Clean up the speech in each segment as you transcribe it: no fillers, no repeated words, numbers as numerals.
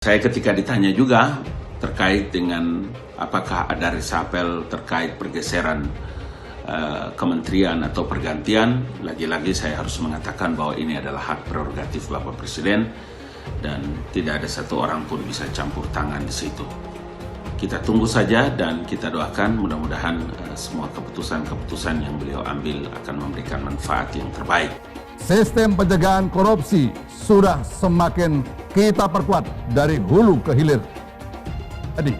Saya ketika ditanya juga terkait dengan apakah ada reshuffle terkait pergeseran kementerian atau pergantian, lagi-lagi saya harus mengatakan bahwa ini adalah hak prerogatif Bapak Presiden dan tidak ada satu orang pun bisa campur tangan di situ. Kita tunggu saja dan kita doakan mudah-mudahan semua keputusan-keputusan yang beliau ambil akan memberikan manfaat yang terbaik. Sistem pencegahan korupsi sudah semakin kita perkuat dari hulu ke hilir. Jadi,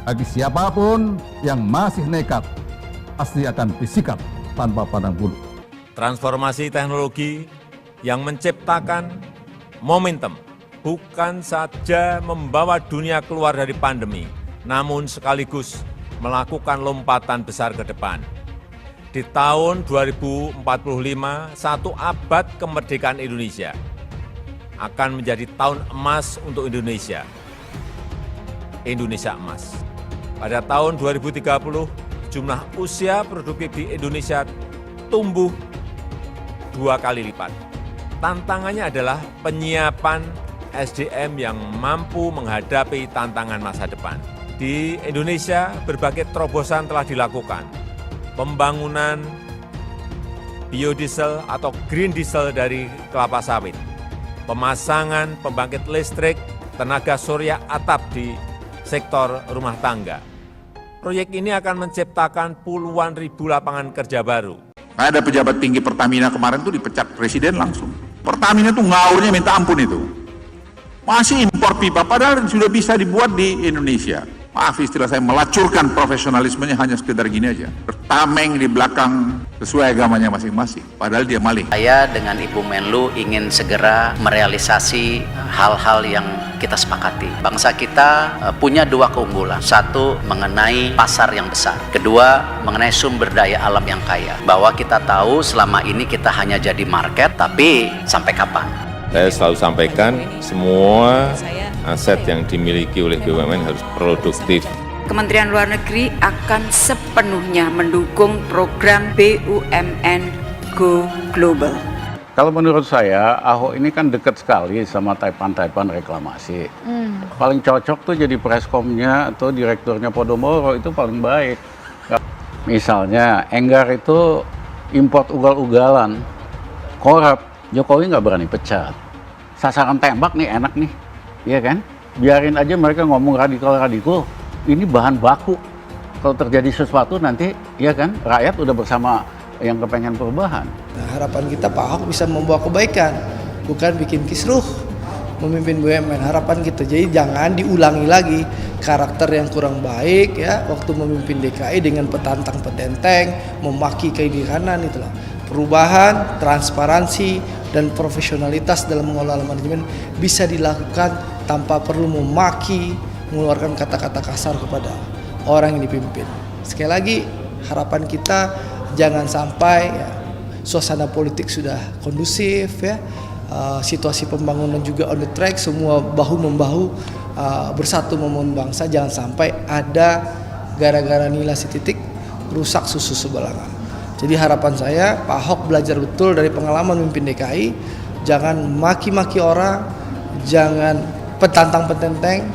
bagi siapapun yang masih nekat, pasti akan disikat tanpa pandang bulu. Transformasi teknologi yang menciptakan momentum bukan saja membawa dunia keluar dari pandemi, namun sekaligus melakukan lompatan besar ke depan. Di tahun 2045, satu abad kemerdekaan Indonesia akan menjadi tahun emas untuk Indonesia. Indonesia emas. Pada tahun 2030, jumlah usia produktif di Indonesia tumbuh 2 kali lipat. Tantangannya adalah penyiapan SDM yang mampu menghadapi tantangan masa depan. Di Indonesia, berbagai terobosan telah dilakukan. Pembangunan biodiesel atau green diesel dari kelapa sawit, pemasangan pembangkit listrik tenaga surya atap di sektor rumah tangga. Proyek ini akan menciptakan puluhan ribu lapangan kerja baru. Ada pejabat tinggi Pertamina kemarin tuh dipecat presiden langsung. Pertamina tuh ngaurnya minta ampun itu. Masih impor pipa, padahal sudah bisa dibuat di Indonesia. Maaf istilah saya, melacurkan profesionalismenya hanya sekedar gini aja. Bertameng di belakang sesuai agamanya masing-masing, padahal dia maling. Saya dengan Ibu Menlu ingin segera merealisasi hal-hal yang kita sepakati. Bangsa kita punya 2 keunggulan. Satu, mengenai pasar yang besar. Kedua, mengenai sumber daya alam yang kaya. Bahwa kita tahu selama ini kita hanya jadi market, tapi sampai kapan? Saya selalu sampaikan semua aset yang dimiliki oleh BUMN harus produktif. Kementerian Luar Negeri akan sepenuhnya mendukung program BUMN Go Global. Kalau menurut saya, Ahok ini kan dekat sekali sama Taipan reklamasi. Paling cocok tuh jadi preskomnya atau direkturnya Podomoro, itu paling baik. Misalnya, Enggar itu import ugal-ugalan, korup, Jokowi nggak berani pecat. Sasaran tembak nih enak nih, iya kan? Biarin aja mereka ngomong radikal-radikal, ini bahan baku. Kalau terjadi sesuatu nanti, ya kan, rakyat udah bersama yang kepengen perubahan. Nah, harapan kita Pak Ahok bisa membawa kebaikan, bukan bikin kisruh memimpin BUMN. Harapan kita, jadi jangan diulangi lagi karakter yang kurang baik ya waktu memimpin DKI dengan petantang-petenteng, memaki kiri kanan itulah. Perubahan, transparansi, dan profesionalitas dalam mengelola manajemen bisa dilakukan tanpa perlu memaki, mengeluarkan kata-kata kasar kepada orang yang dipimpin. Sekali lagi, harapan kita jangan sampai ya, suasana politik sudah kondusif ya, situasi pembangunan juga on the track, semua bahu-membahu bersatu membangun bangsa, jangan sampai ada gara-gara nilai titik rusak susu sebelah. Jadi harapan saya Pak Ahok belajar betul dari pengalaman memimpin DKI, jangan maki-maki orang, jangan petantang-petenteng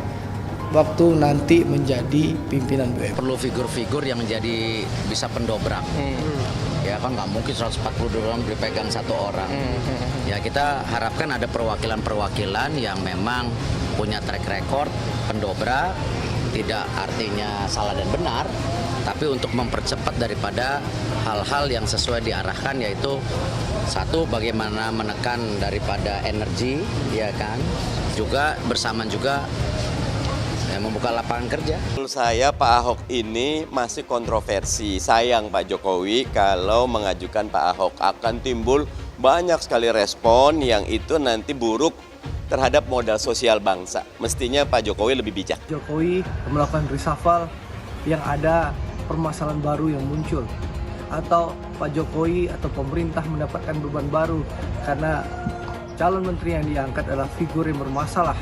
waktu nanti menjadi pimpinan BUMN. Perlu figur-figur yang menjadi bisa pendobrak. Ya kan nggak mungkin 142 orang dipegang satu orang. Ya kita harapkan ada perwakilan-perwakilan yang memang punya track record pendobrak, tidak artinya salah dan benar, tapi untuk mempercepat daripada hal-hal yang sesuai diarahkan, yaitu satu, bagaimana menekan daripada energi, ya kan, juga bersamaan juga membuka lapangan kerja. Menurut saya Pak Ahok ini masih kontroversi. Sayang Pak Jokowi kalau mengajukan Pak Ahok, akan timbul banyak sekali respon yang itu nanti buruk terhadap modal sosial bangsa. Mestinya Pak Jokowi lebih bijak. Jokowi melakukan reshuffle yang ada permasalahan baru yang muncul, atau Pak Jokowi atau pemerintah mendapatkan beban baru karena calon menteri yang diangkat adalah figur yang bermasalah,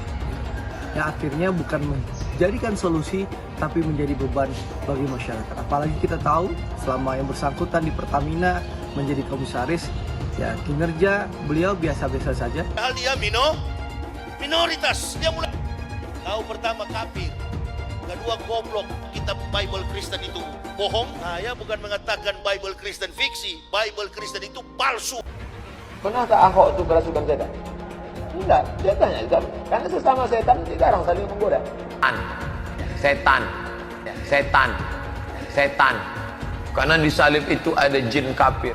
yang akhirnya bukan menjadikan solusi tapi menjadi beban bagi masyarakat. Apalagi kita tahu selama yang bersangkutan di Pertamina menjadi komisaris, ya kinerja beliau biasa-biasa saja. Dia minoritas, dia mulai Kau pertama kafir, kedua goblok. Kitab Bible Kristen itu bohong. Saya bukan mengatakan Bible Kristen fiksi, Bible Kristen itu palsu. Pernahkah Ahok itu kerasukan setan? Tidak, setannya tidak. Karena sesama setan tidak orang saling menggoda. Setan. Karena di salib itu ada jin kafir.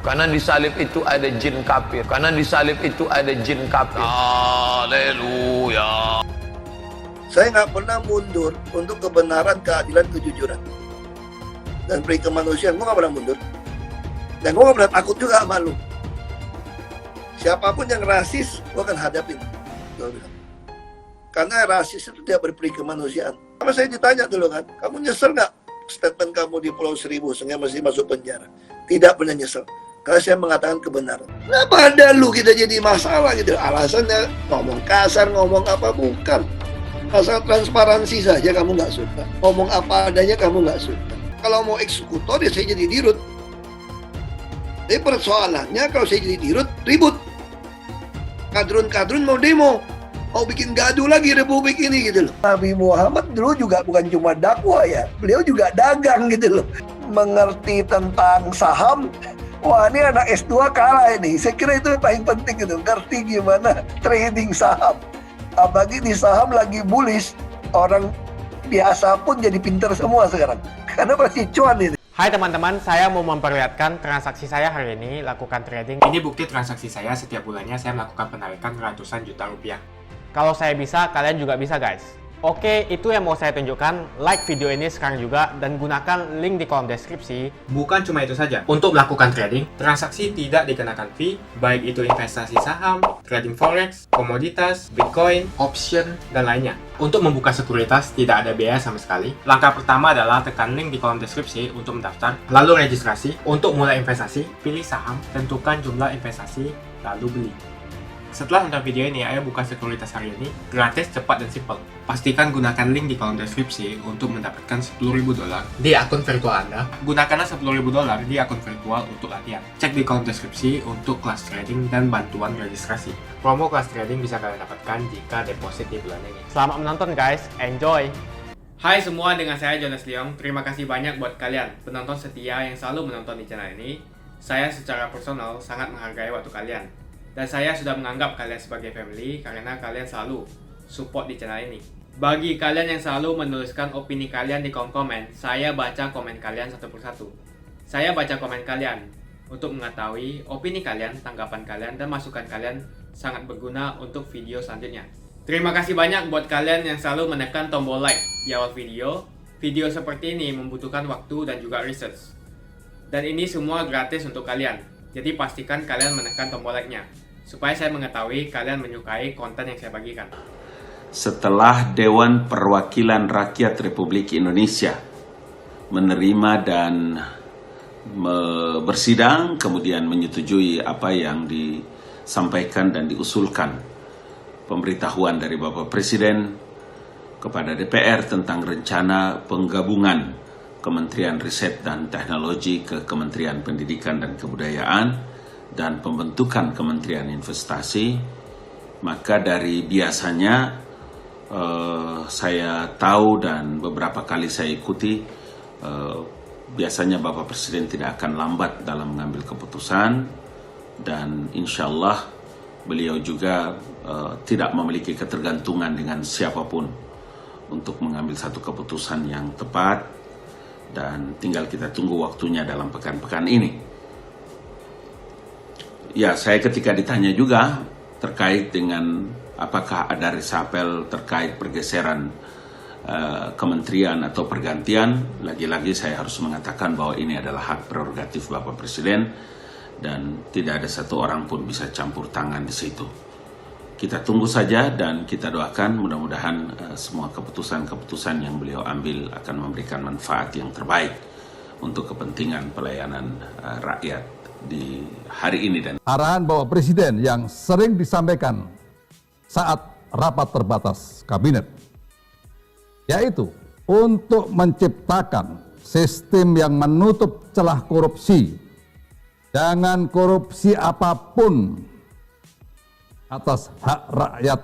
Haleluya. Saya nggak pernah mundur untuk kebenaran, keadilan, kejujuran, dan peri kemanusiaan. Gue nggak pernah mundur, dan gue nggak pernah takut juga sama lu. Siapapun yang rasis, gue akan hadapin. Karena rasis itu tidak berperi kemanusiaan. Sama saya ditanya dulu kan, kamu nyesel nggak statement kamu di Pulau Seribu sehingga masih masuk penjara? Tidak pernah nyesel, karena saya mengatakan kebenaran. Kenapa ada lu kita jadi masalah gitu? Alasannya ngomong kasar, ngomong apa, bukan. Asal transparansi saja kamu nggak suka. Ngomong apa adanya kamu nggak suka. Kalau mau eksekutor ya saya jadi dirut. Tapi persoalannya kalau saya jadi dirut, ribut. Kadrun-kadrun mau demo. Mau bikin gaduh lagi republik ini gitu loh. Nabi Muhammad dulu juga bukan cuma dakwah ya. Beliau juga dagang gitu loh. Mengerti tentang saham. Wah, ini anak S2 kalah ini. Saya kira itu yang paling penting gitu. Ngerti gimana trading saham. Apalagi di saham lagi bullish, orang biasa pun jadi pinter semua sekarang. Karena pasti cuan ini. Hai teman-teman, saya mau memperlihatkan transaksi saya hari ini lakukan trading. Ini bukti transaksi saya setiap bulannya saya melakukan penarikan ratusan juta rupiah. Kalau saya bisa, kalian juga bisa guys. Oke, itu yang mau saya tunjukkan. Like video ini sekarang juga dan gunakan link di kolom deskripsi. Bukan cuma itu saja. Untuk melakukan trading, transaksi tidak dikenakan fee, baik itu investasi saham, trading forex, komoditas, bitcoin, option, dan lainnya. Untuk membuka sekuritas tidak ada biaya sama sekali. Langkah pertama adalah tekan link di kolom deskripsi untuk mendaftar, lalu registrasi. Untuk mulai investasi, pilih saham, tentukan jumlah investasi, lalu beli. Setelah nonton video ini, ayo buka sekuritas hari ini, gratis, cepat, dan simple. Pastikan gunakan link di kolom deskripsi untuk mendapatkan $10.000 di akun virtual Anda. Gunakanlah $10.000 di akun virtual untuk latihan. Cek di kolom deskripsi untuk kelas trading dan bantuan registrasi. Promo kelas trading bisa kalian dapatkan jika deposit di bulan ini. Selamat menonton guys, enjoy! Hai semua, dengan saya Jonas Leong. Terima kasih banyak buat kalian, penonton setia yang selalu menonton di channel ini. Saya secara personal sangat menghargai waktu kalian. Dan saya sudah menganggap kalian sebagai family karena kalian selalu support di channel ini. Bagi kalian yang selalu menuliskan opini kalian di kolom komen, saya baca komen kalian satu persatu. Saya baca komen kalian untuk mengetahui opini kalian, tanggapan kalian, dan masukan kalian sangat berguna untuk video selanjutnya. Terima kasih banyak buat kalian yang selalu menekan tombol like di awal video. Video seperti ini membutuhkan waktu dan juga research. Dan ini semua gratis untuk kalian. Jadi pastikan kalian menekan tombol like-nya, supaya saya mengetahui kalian menyukai konten yang saya bagikan. Setelah Dewan Perwakilan Rakyat Republik Indonesia menerima dan bersidang, kemudian menyetujui apa yang disampaikan dan diusulkan pemberitahuan dari Bapak Presiden kepada DPR tentang rencana penggabungan Kementerian Riset dan Teknologi ke Kementerian Pendidikan dan Kebudayaan dan pembentukan Kementerian Investasi, maka dari biasanya saya tahu dan beberapa kali saya ikuti, biasanya Bapak Presiden tidak akan lambat dalam mengambil keputusan, dan insya Allah beliau juga tidak memiliki ketergantungan dengan siapapun untuk mengambil satu keputusan yang tepat. Dan tinggal kita tunggu waktunya dalam pekan-pekan ini. Ya, saya ketika ditanya juga terkait dengan apakah ada reshuffle terkait pergeseran kementerian atau pergantian, lagi-lagi saya harus mengatakan bahwa ini adalah hak prerogatif Bapak Presiden dan tidak ada satu orang pun bisa campur tangan di situ. Kita tunggu saja dan kita doakan mudah-mudahan semua keputusan-keputusan yang beliau ambil akan memberikan manfaat yang terbaik untuk kepentingan pelayanan rakyat di hari ini. Dan arahan Bapak Presiden yang sering disampaikan saat rapat terbatas kabinet, yaitu untuk menciptakan sistem yang menutup celah korupsi. Jangan korupsi apapun atas hak rakyat.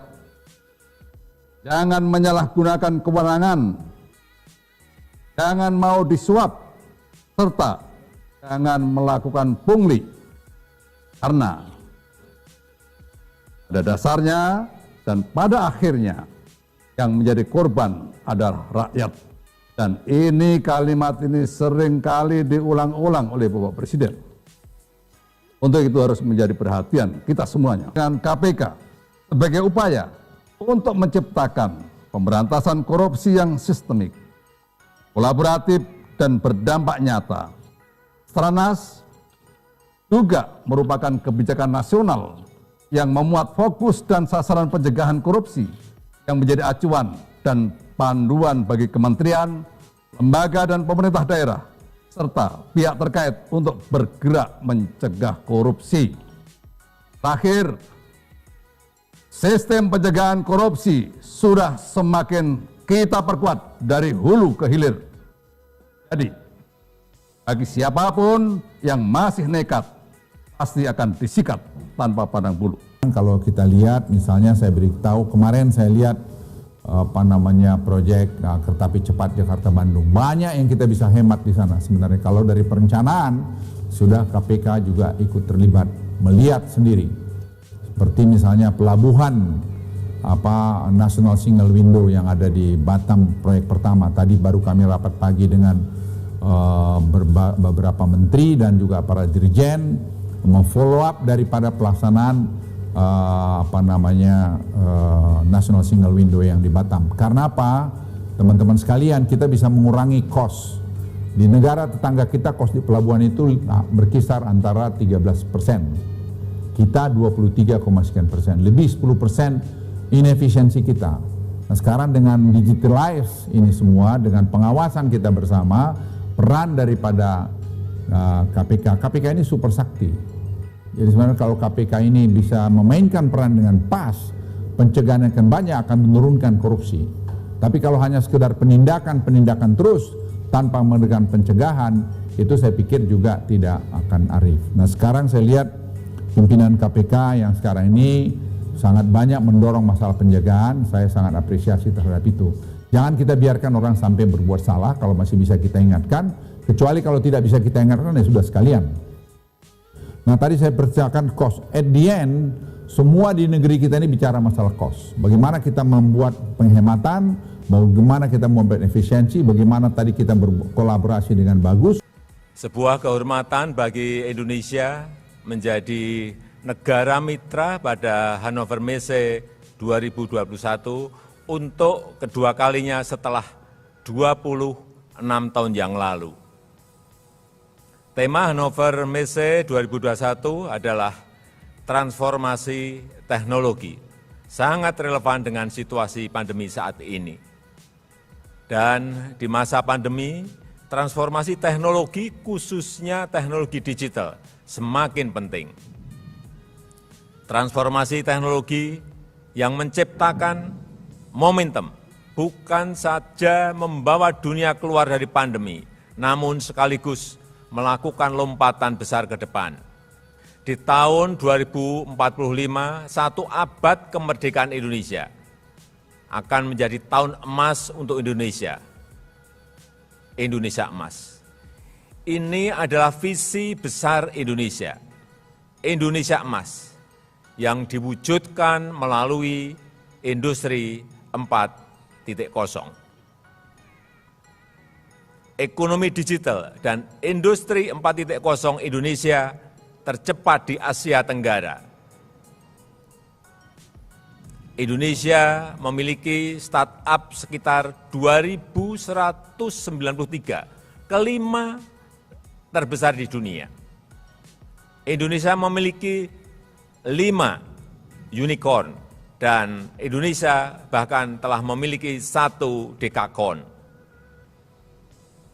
Jangan menyalahgunakan kewenangan, jangan mau disuap, serta jangan melakukan pungli. Karena pada dasarnya dan pada akhirnya yang menjadi korban adalah rakyat. Dan ini kalimat ini seringkali diulang-ulang oleh Bapak Presiden. Untuk itu harus menjadi perhatian kita semuanya. Dengan KPK sebagai upaya untuk menciptakan pemberantasan korupsi yang sistemik, kolaboratif, dan berdampak nyata. Stranas juga merupakan kebijakan nasional yang memuat fokus dan sasaran pencegahan korupsi yang menjadi acuan dan panduan bagi kementerian, lembaga, dan pemerintah daerah, serta pihak terkait untuk bergerak mencegah korupsi. Terakhir, sistem pencegahan korupsi sudah semakin kita perkuat dari hulu ke hilir. Jadi, bagi siapapun yang masih nekat, pasti akan disikat tanpa pandang bulu. Kalau kita lihat, misalnya saya beritahu kemarin saya lihat proyek kereta api cepat Jakarta-Bandung. Banyak yang kita bisa hemat di sana sebenarnya. Kalau dari perencanaan, sudah KPK juga ikut terlibat, melihat sendiri. Seperti misalnya pelabuhan National Single Window yang ada di Batam, proyek pertama. Tadi baru kami rapat pagi dengan beberapa menteri dan juga para dirjen memfollow up daripada pelaksanaan National Single Window yang di Batam. Karena apa? Teman-teman sekalian, kita bisa mengurangi cost. Di negara tetangga kita cost di pelabuhan itu berkisar antara 13%. Kita 23,sekian%, lebih 10% inefisiensi kita. Nah sekarang dengan digitalize ini semua, dengan pengawasan kita bersama, peran daripada KPK ini super sakti. Jadi sebenarnya kalau KPK ini bisa memainkan peran dengan pas, pencegahan akan banyak, akan menurunkan korupsi. Tapi kalau hanya sekedar penindakan terus tanpa melakukan pencegahan, itu saya pikir juga tidak akan arif. Nah sekarang saya lihat pimpinan KPK yang sekarang ini sangat banyak mendorong masalah pencegahan, saya sangat apresiasi terhadap itu. Jangan kita biarkan orang sampai berbuat salah kalau masih bisa kita ingatkan, kecuali kalau tidak bisa kita ingatkan ya sudah sekalian. Nah tadi saya percayakan cost, at the end semua di negeri kita ini bicara masalah cost. Bagaimana kita membuat penghematan, bagaimana kita membuat efisiensi, bagaimana tadi kita berkolaborasi dengan bagus. Sebuah kehormatan bagi Indonesia menjadi negara mitra pada Hannover Messe 2021 untuk kedua kalinya setelah 26 tahun yang lalu. Tema Hannover Messe 2021 adalah transformasi teknologi, sangat relevan dengan situasi pandemi saat ini. Dan di masa pandemi, transformasi teknologi khususnya teknologi digital semakin penting. Transformasi teknologi yang menciptakan momentum bukan saja membawa dunia keluar dari pandemi, namun sekaligus melakukan lompatan besar ke depan. Di tahun 2045, 1 abad kemerdekaan Indonesia akan menjadi tahun emas untuk Indonesia. Indonesia emas. Ini adalah visi besar Indonesia. Indonesia emas yang diwujudkan melalui industri 4.0. Ekonomi digital dan industri 4.0 Indonesia tercepat di Asia Tenggara. Indonesia memiliki startup sekitar 2.193, kelima terbesar di dunia. Indonesia memiliki 5 unicorn dan Indonesia bahkan telah memiliki 1 dekakon.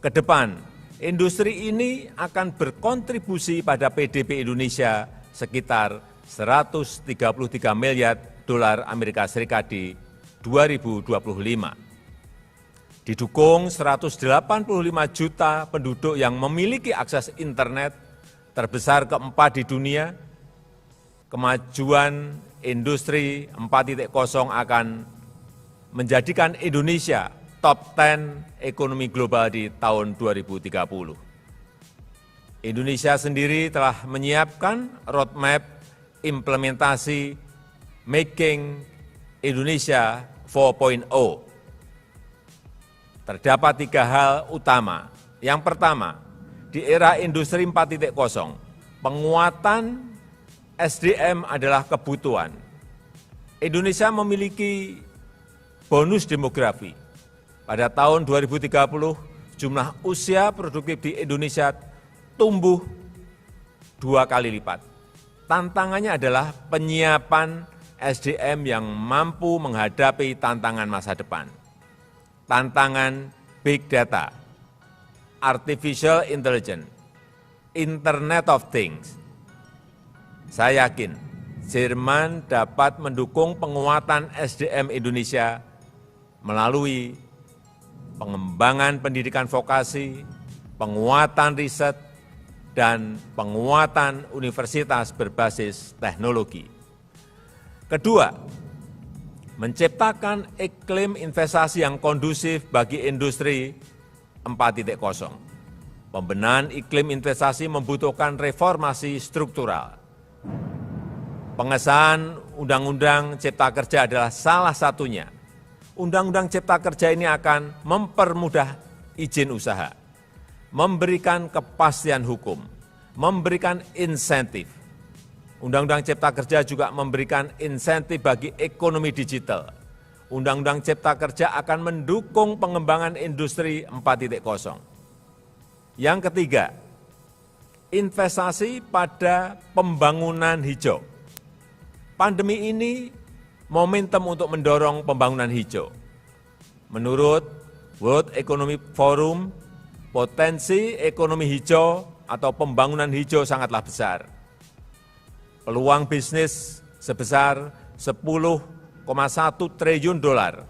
Ke depan, industri ini akan berkontribusi pada PDB Indonesia sekitar 133 miliar dolar Amerika Serikat di 2025. Didukung 185 juta penduduk yang memiliki akses internet terbesar keempat di dunia, kemajuan industri 4.0 akan menjadikan Indonesia top 10 ekonomi global di tahun 2030. Indonesia sendiri telah menyiapkan roadmap implementasi Making Indonesia 4.0. Terdapat 3 hal utama. Yang pertama, di era industri 4.0, penguatan SDM adalah kebutuhan. Indonesia memiliki bonus demografi. Pada tahun 2030, jumlah usia produktif di Indonesia tumbuh 2 kali lipat. Tantangannya adalah penyiapan SDM yang mampu menghadapi tantangan masa depan. Tantangan Big Data, Artificial Intelligence, Internet of Things. Saya yakin Jerman dapat mendukung penguatan SDM Indonesia melalui pengembangan pendidikan vokasi, penguatan riset, dan penguatan universitas berbasis teknologi. Kedua, menciptakan iklim investasi yang kondusif bagi industri 4.0. Pembenahan iklim investasi membutuhkan reformasi struktural. Pengesahan Undang-Undang Cipta Kerja adalah salah satunya. Undang-Undang Cipta Kerja ini akan mempermudah izin usaha, memberikan kepastian hukum, memberikan insentif. Undang-Undang Cipta Kerja juga memberikan insentif bagi ekonomi digital. Undang-Undang Cipta Kerja akan mendukung pengembangan industri 4.0. Yang ketiga, investasi pada pembangunan hijau. Pandemi ini momentum untuk mendorong pembangunan hijau. Menurut World Economic Forum, potensi ekonomi hijau atau pembangunan hijau sangatlah besar. Peluang bisnis sebesar 10,1 triliun dolar.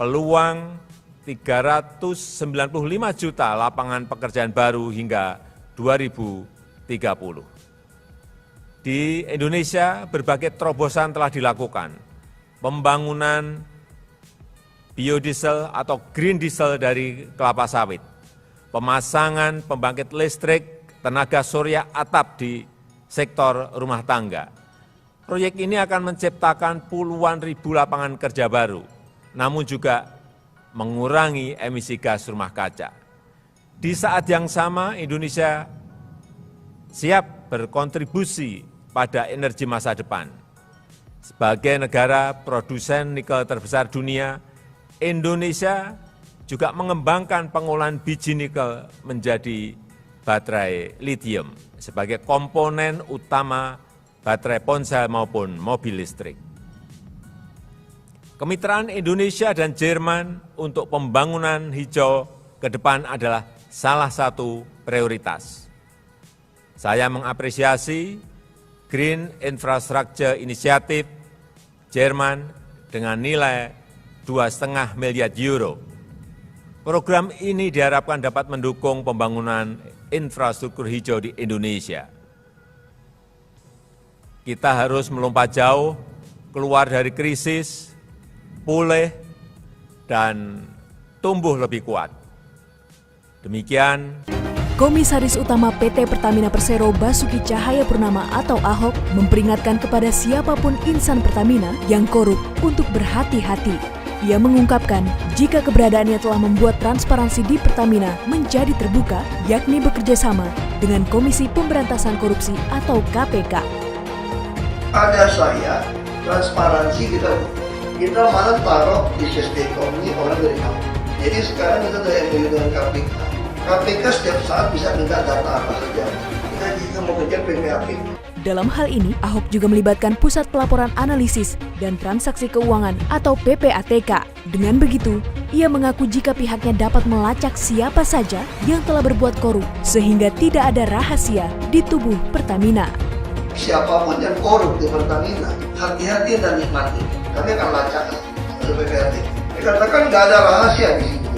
Peluang 395 juta lapangan pekerjaan baru hingga 2030. Di Indonesia, berbagai terobosan telah dilakukan. Pembangunan biodiesel atau green diesel dari kelapa sawit. Pemasangan pembangkit listrik tenaga surya atap di sektor rumah tangga. Proyek ini akan menciptakan puluhan ribu lapangan kerja baru, namun juga mengurangi emisi gas rumah kaca. Di saat yang sama, Indonesia siap berkontribusi pada energi masa depan. Sebagai negara produsen nikel terbesar dunia, Indonesia juga mengembangkan pengolahan biji nikel menjadi baterai lithium sebagai komponen utama baterai ponsel maupun mobil listrik. Kemitraan Indonesia dan Jerman untuk pembangunan hijau ke depan adalah salah satu prioritas. Saya mengapresiasi Green Infrastructure Initiative Jerman dengan nilai 2,5 miliar euro. Program ini diharapkan dapat mendukung pembangunan infrastruktur hijau di Indonesia. Kita harus melompat jauh, keluar dari krisis, pulih, dan tumbuh lebih kuat. Demikian. Komisaris Utama PT Pertamina Persero Basuki Cahayapurnama atau Ahok memperingatkan kepada siapapun insan Pertamina yang korup untuk berhati-hati. Ia mengungkapkan jika keberadaannya telah membuat transparansi di Pertamina menjadi terbuka, yakni bekerja sama dengan Komisi Pemberantasan Korupsi atau KPK. Ada saya, transparansi kita malah taruh di sistem ini orang dari kamu. Jadi sekarang kita ada MOU dengan KPK. KPK setiap saat bisa minta data apa saja. Kita jika mau kejar PPAP. Dalam hal ini, Ahok juga melibatkan Pusat Pelaporan Analisis dan Transaksi Keuangan atau PPATK. Dengan begitu, ia mengaku jika pihaknya dapat melacak siapa saja yang telah berbuat korup, sehingga tidak ada rahasia di tubuh Pertamina. Siapapun yang korup di Pertamina, hati-hati dan nikmati. Kami akan lacak oleh PPATK. Dikatakan nggak ada rahasia di sini.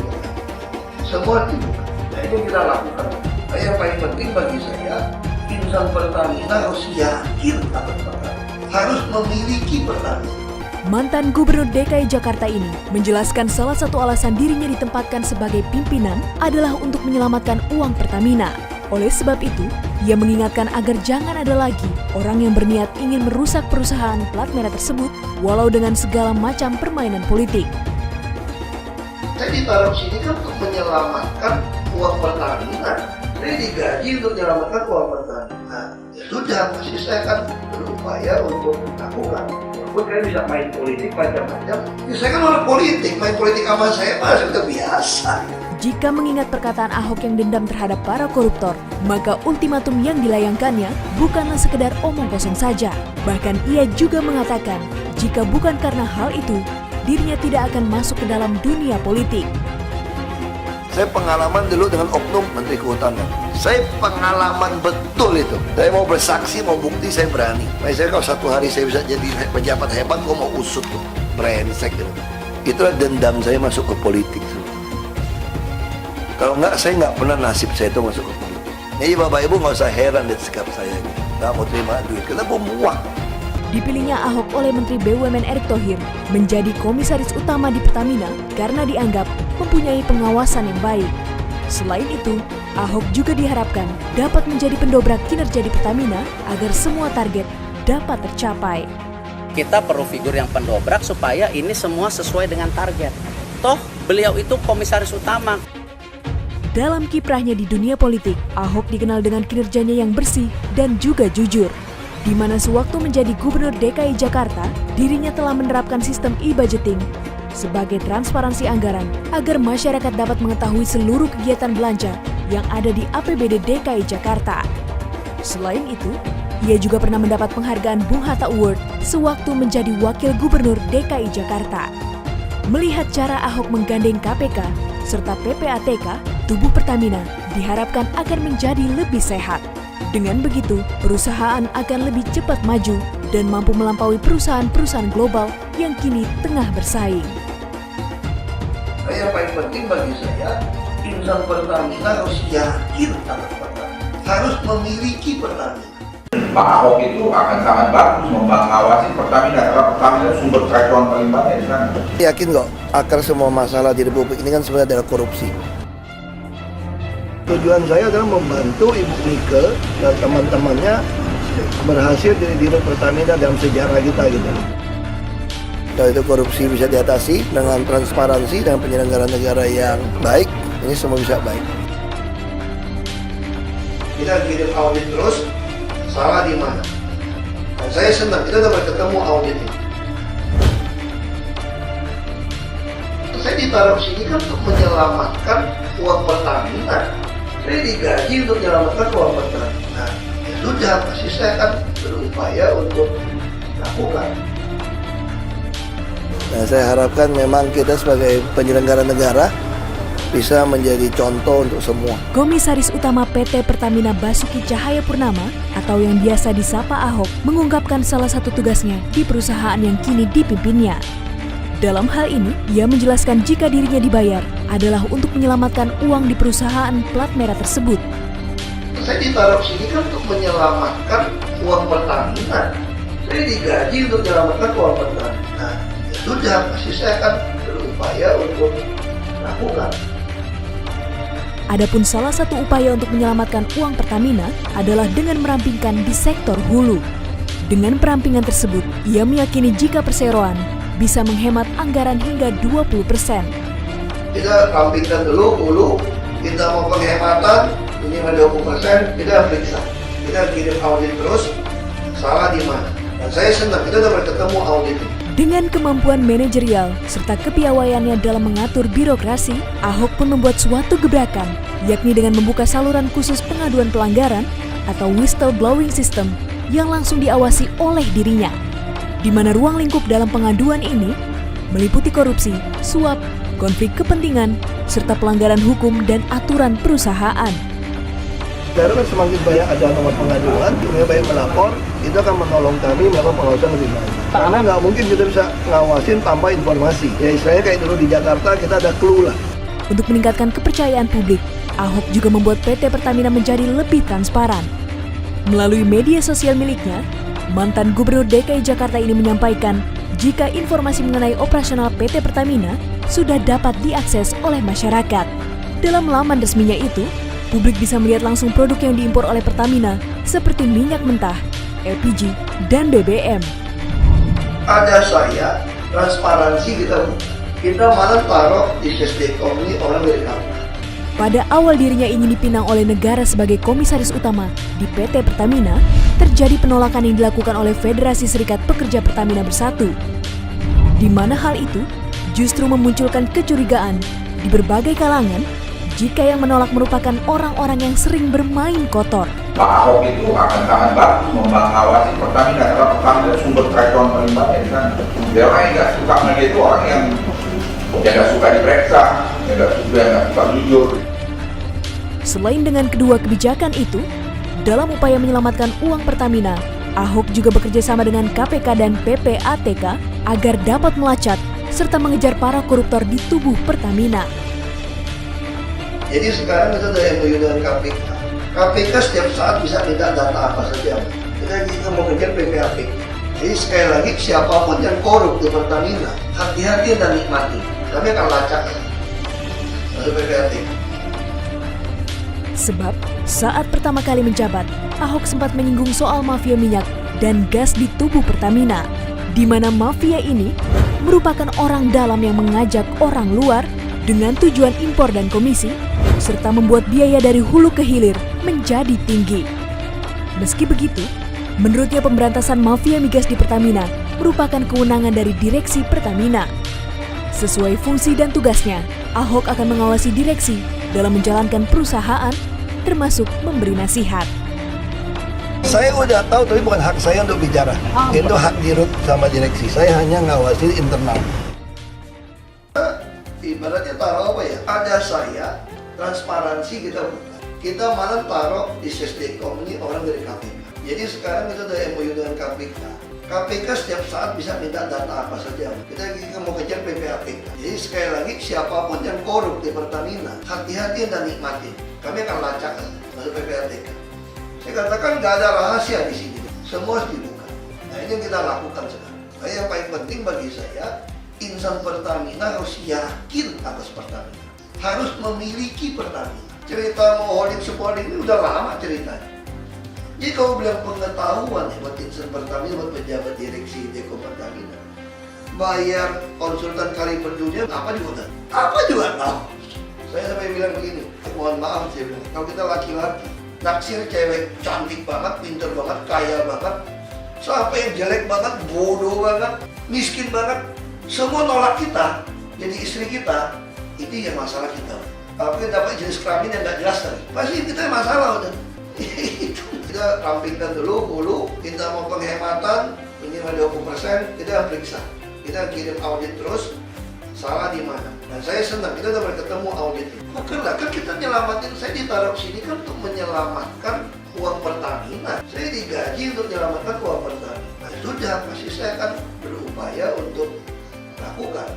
Semua dibuka. Nah itu kita lakukan. Nah, yang paling penting bagi saya, insan Pertamina harus yakin akan Pertamina, harus memiliki Pertamina. Mantan Gubernur DKI Jakarta ini menjelaskan salah satu alasan dirinya ditempatkan sebagai pimpinan adalah untuk menyelamatkan uang Pertamina. Oleh sebab itu, ia mengingatkan agar jangan ada lagi orang yang berniat ingin merusak perusahaan plat merah tersebut walau dengan segala macam permainan politik. Saya ditaruh sini kan untuk menyelamatkan uang Pertamina. Saya digaji untuk menyelamatkan uang Pertamina. Ya sudah, pasti saya akan berupaya untuk melakukan. Walaupun kalian bisa main politik macam-macam. Ya saya kan orang politik, main politik sama saya mah sudah biasa. Jika mengingat perkataan Ahok yang dendam terhadap para koruptor, maka ultimatum yang dilayangkannya bukanlah sekedar omong kosong saja. Bahkan ia juga mengatakan, jika bukan karena hal itu, dirinya tidak akan masuk ke dalam dunia politik. Saya pengalaman dulu dengan oknum Menteri Kehutanan. Saya pengalaman betul itu. Saya mau bersaksi, mau bukti, saya berani. Saya kalau satu hari saya bisa jadi pejabat hebat, gue mau usut tuh. Brengsek gitu. Itulah dendam saya masuk ke politik. Kalau enggak, saya nggak pernah nasib saya itu masuk ke politik. Jadi Bapak Ibu nggak usah heran dengan sikap saya. Nggak mau terima duit, kita mau muak. Dipilihnya Ahok oleh Menteri BUMN Erick Thohir menjadi komisaris utama di Pertamina karena dianggap mempunyai pengawasan yang baik. Selain itu, Ahok juga diharapkan dapat menjadi pendobrak kinerja di Pertamina agar semua target dapat tercapai. Kita perlu figur yang pendobrak supaya ini semua sesuai dengan target. Toh, beliau itu komisaris utama. Dalam kiprahnya di dunia politik, Ahok dikenal dengan kinerjanya yang bersih dan juga jujur. Di mana sewaktu menjadi Gubernur DKI Jakarta, dirinya telah menerapkan sistem e-budgeting sebagai transparansi anggaran agar masyarakat dapat mengetahui seluruh kegiatan belanja yang ada di APBD DKI Jakarta. Selain itu, ia juga pernah mendapat penghargaan Bung Hatta Award sewaktu menjadi Wakil Gubernur DKI Jakarta. Melihat cara Ahok menggandeng KPK serta PPATK, tubuh Pertamina diharapkan akan menjadi lebih sehat. Dengan begitu, perusahaan akan lebih cepat maju dan mampu melampaui perusahaan-perusahaan global yang kini tengah bersaing. Yang paling penting bagi saya, insan Pertamina harus yakin akan Pertamina, harus memiliki Pertamina. Pak Ahok itu akan sangat bagus mengawasi Pertamina karena Pertamina sumber keracunan paling banyak di sana. Yakin kok, akar semua masalah di Republik ini kan sebenarnya adalah korupsi. Tujuan saya adalah membantu Ibu Nike dan teman-temannya berhasil jadi Dirut Pertamina dalam sejarah kita gitu. Kalau itu korupsi bisa diatasi dengan transparansi dan penyelenggaraan negara yang baik, ini semua bisa baik. Kita kirim audit terus, salah di mana? Dan saya senang, kita dapat ketemu audit ini. Saya ditaruh sini kan untuk menyelamatkan uang Pertamina. Saya digaji untuk menyelamatkan uang Pertamina. Ya sudah, pasti saya akan berupaya untuk lakukan. Nah, saya harapkan memang kita sebagai penyelenggara negara bisa menjadi contoh untuk semua. Komisaris Utama PT Pertamina Basuki Cahayapurnama atau yang biasa disapa Ahok mengungkapkan salah satu tugasnya di perusahaan yang kini dipimpinnya. Dalam hal ini, ia menjelaskan jika dirinya dibayar adalah untuk menyelamatkan uang di perusahaan plat merah tersebut. Saya ditaruh sini kan untuk menyelamatkan uang Pertamina. Saya digaji untuk menyelamatkan uang Pertamina. Ya sudah, pasti saya akan berupaya untuk lakukan. Adapun salah satu upaya untuk menyelamatkan uang Pertamina adalah dengan merampingkan di sektor hulu. Dengan perampingan tersebut, ia meyakini jika perseroan bisa menghemat anggaran hingga 20%. Kita rampingkan dulu hulu, kita mau penghematan, ini 20%, kita periksa. Kita kirim audit terus, salah di mana. Dan saya senang, kita dapat ketemu audit ini. Dengan kemampuan manajerial serta kepiawaiannya dalam mengatur birokrasi, Ahok pun membuat suatu gebrakan, yakni dengan membuka saluran khusus pengaduan pelanggaran atau whistleblowing system yang langsung diawasi oleh dirinya, di mana ruang lingkup dalam pengaduan ini meliputi korupsi, suap, konflik kepentingan, serta pelanggaran hukum dan aturan perusahaan. Karena semakin banyak ada nomor pengaduan, lebih baik melapor, itu akan menolong kami melakukan pengawasan lebih baik. Karena nggak mungkin kita bisa ngawasin tanpa informasi. Ya istilahnya kayak dulu di Jakarta kita ada clue lah. Untuk meningkatkan kepercayaan publik, Ahok juga membuat PT Pertamina menjadi lebih transparan. Melalui media sosial miliknya, mantan Gubernur DKI Jakarta ini menyampaikan jika informasi mengenai operasional PT Pertamina sudah dapat diakses oleh masyarakat. Dalam laman resminya itu, publik bisa melihat langsung produk yang diimpor oleh Pertamina seperti minyak mentah, LPG, dan BBM. Ada saya, transparansi kita malah taruh di SDKOM ini orang dari kampung. Pada awal dirinya ingin dipinang oleh negara sebagai komisaris utama di PT Pertamina, terjadi penolakan yang dilakukan oleh Federasi Serikat Pekerja Pertamina Bersatu, di mana hal itu justru memunculkan kecurigaan di berbagai kalangan jika yang menolak merupakan orang-orang yang sering bermain kotor. Pak Ahok itu akan sangat bagus mengawasi Pertamina karena Pertamina sumber keracunan paling banyak di sana. Dia orang yang nggak suka mereka itu orang yang nggak suka diperiksa, yang nggak suka jujur. Selain dengan kedua kebijakan itu, dalam upaya menyelamatkan uang Pertamina, Ahok juga bekerja sama dengan KPK dan PPATK agar dapat melacak serta mengejar para koruptor di tubuh Pertamina. Jadi sekarang kita ada MOU dengan KPK. KPK setiap saat bisa minta data apa saja. Kita mau kejar PPATK. Jadi sekali lagi siapapun yang korup di Pertamina, hati-hati dan nikmati. Kami akan lacak masuk PPATK. Sebab saat pertama kali menjabat, Ahok sempat menyinggung soal mafia minyak dan gas di tubuh Pertamina, di mana mafia ini merupakan orang dalam yang mengajak orang luar dengan tujuan impor dan komisi, serta membuat biaya dari hulu ke hilir menjadi tinggi. Meski begitu, menurutnya pemberantasan mafia migas di Pertamina merupakan kewenangan dari direksi Pertamina. Sesuai fungsi dan tugasnya, Ahok akan mengawasi direksi dalam menjalankan perusahaan, termasuk memberi nasihat. Saya udah tahu, tapi bukan hak saya untuk bicara. Itu hak dirut sama direksi. Saya hanya ngawasi internal. Ibaratnya taruh apa ya? Ada saya, transparansi kita malah taruh di SDKOM ini orang dari KPK. Jadi sekarang kita ada MOU dengan KPK. KPK setiap saat bisa minta data apa saja. Kita mau kejar PPATK. Jadi sekali lagi siapapun yang korup di Pertamina, hati-hati dan nikmati. Kami akan lacak masuk PPATK. Saya katakan nggak ada rahasia di sini. Semua harus dibuka. Nah ini yang kita lakukan sekarang. Nah, yang paling penting bagi saya, insan Pertamina harus yakin atas Pertamina. Harus memiliki Pertamina. Cerita mau holding supporting ini udah lama ceritanya. Jadi kalau bilang pengetahuan ya buat insan Pertamina, buat pejabat direksi Deko Pertamina, bayar konsultan kali per dunia, apa juga tahu. Saya sampai bilang begini, mohon maaf saya bilang, kalau kita laki-laki, naksir cewek cantik banget, pintar banget, kaya banget, sampai yang jelek banget, bodoh banget, miskin banget, semua nolak kita, jadi istri kita, itu yang masalah kita. Kalau kita dapat jenis kelamin yang nggak jelas tadi, pasti kita masalah udah. Kita rampingkan dulu hulu, kita mau penghematan minimal 20%, kita periksa, kita kirim audit terus, salah di mana. Dan saya senang kita udah ketemu audit. Bukanlah kan kita nyelamatin, saya ditaruh sini kan untuk menyelamatkan uang Pertamina. Saya digaji untuk menyelamatkan uang Pertamina. Nah sudah, pasti saya akan berupaya untuk lakukan.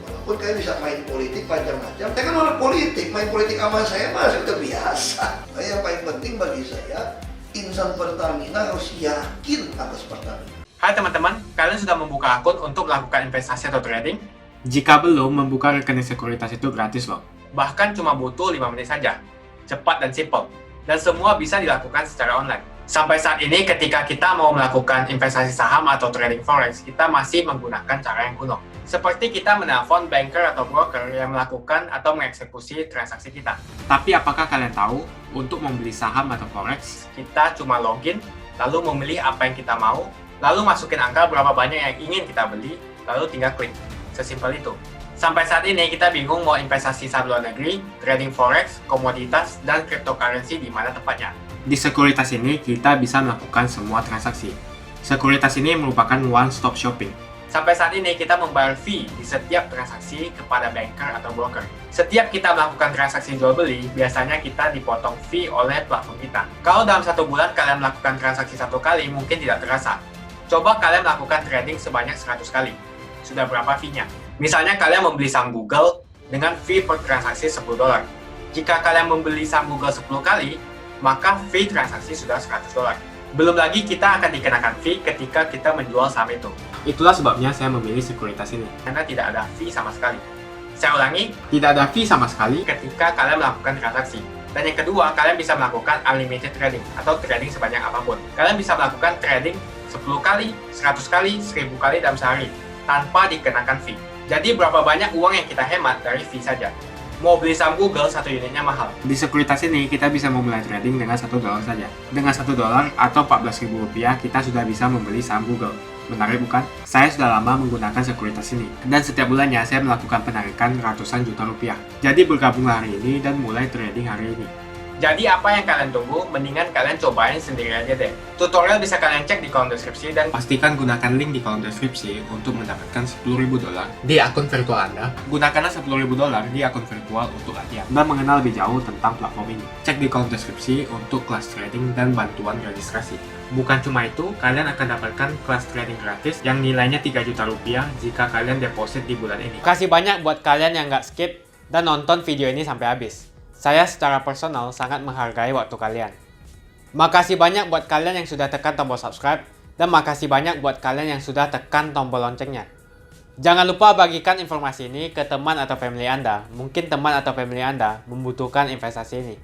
Walaupun kalian bisa main politik macam-macam, saya kan orang politik, main politik sama saya mah sudah biasa. Nah, yang paling penting bagi saya, insan Pertamina harus yakin atas Pertamina. Hai teman-teman, kalian sudah membuka akun untuk melakukan investasi atau trading? Jika belum, membuka rekening sekuritas itu gratis loh. Bahkan cuma butuh 5 menit saja. Cepat dan simple. Dan semua bisa dilakukan secara online. Sampai saat ini ketika kita mau melakukan investasi saham atau trading forex, kita masih menggunakan cara yang kuno. Seperti kita menelpon banker atau broker yang melakukan atau mengeksekusi transaksi kita. Tapi apakah kalian tahu, untuk membeli saham atau forex, kita cuma login, lalu memilih apa yang kita mau, lalu masukin angka berapa banyak yang ingin kita beli, lalu tinggal klik. Sesimpel itu. Sampai saat ini kita bingung mau investasi saham luar negeri, trading forex, komoditas, dan cryptocurrency di mana tepatnya. Di sekuritas ini kita bisa melakukan semua transaksi. Sekuritas ini merupakan one-stop shopping. Sampai saat ini kita membayar fee di setiap transaksi kepada banker atau broker. Setiap kita melakukan transaksi jual beli, biasanya kita dipotong fee oleh platform kita. Kalau dalam 1 bulan kalian melakukan transaksi 1 kali, mungkin tidak terasa. Coba kalian melakukan trading sebanyak 100 kali. Sudah berapa fee-nya? Misalnya kalian membeli saham Google dengan fee per transaksi $10. Jika kalian membeli saham Google 10 kali, maka fee transaksi sudah $100. Belum lagi kita akan dikenakan fee ketika kita menjual saham itu. Itulah sebabnya saya memilih sekuritas ini, karena tidak ada fee sama sekali. Saya ulangi, tidak ada fee sama sekali ketika kalian melakukan transaksi. Dan yang kedua, kalian bisa melakukan unlimited trading atau trading sebanyak apapun. Kalian bisa melakukan trading 10 kali, 100 kali, 1000 kali dalam sehari tanpa dikenakan fee. Jadi berapa banyak uang yang kita hemat dari fee saja. Mau beli saham Google, 1 unitnya mahal. Di sekuritas ini, kita bisa memulai trading dengan $1 saja. Dengan $1 atau Rp14.000, kita sudah bisa membeli saham Google. Menarik bukan? Saya sudah lama menggunakan sekuritas ini. Dan setiap bulannya, saya melakukan penarikan ratusan juta rupiah. Jadi bergabunglah hari ini dan mulai trading hari ini. Jadi apa yang kalian tunggu, mendingan kalian cobain sendiri aja deh. Tutorial bisa kalian cek di kolom deskripsi dan pastikan gunakan link di kolom deskripsi untuk mendapatkan $10.000 di akun virtual Anda. Gunakanlah $10.000 di akun virtual untuk latihan dan mengenal lebih jauh tentang platform ini. Cek di kolom deskripsi untuk kelas trading dan bantuan registrasi. Bukan cuma itu, kalian akan dapatkan kelas trading gratis yang nilainya Rp3 juta jika kalian deposit di bulan ini. Kasih banyak buat kalian yang nggak skip dan nonton video ini sampai habis. Saya secara personal sangat menghargai waktu kalian. Makasih banyak buat kalian yang sudah tekan tombol subscribe dan makasih banyak buat kalian yang sudah tekan tombol loncengnya. Jangan lupa bagikan informasi ini ke teman atau family Anda. Mungkin teman atau family Anda membutuhkan investasi ini.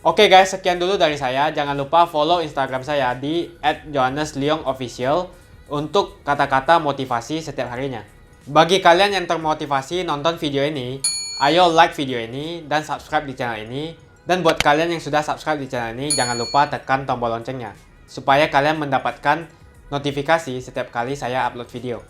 Oke guys, sekian dulu dari saya. Jangan lupa follow Instagram saya di @johannesleongofficial untuk kata-kata motivasi setiap harinya. Bagi kalian yang termotivasi nonton video ini, ayo like video ini dan subscribe di channel ini. Dan buat kalian yang sudah subscribe di channel ini, jangan lupa tekan tombol loncengnya supaya kalian mendapatkan notifikasi setiap kali saya upload video.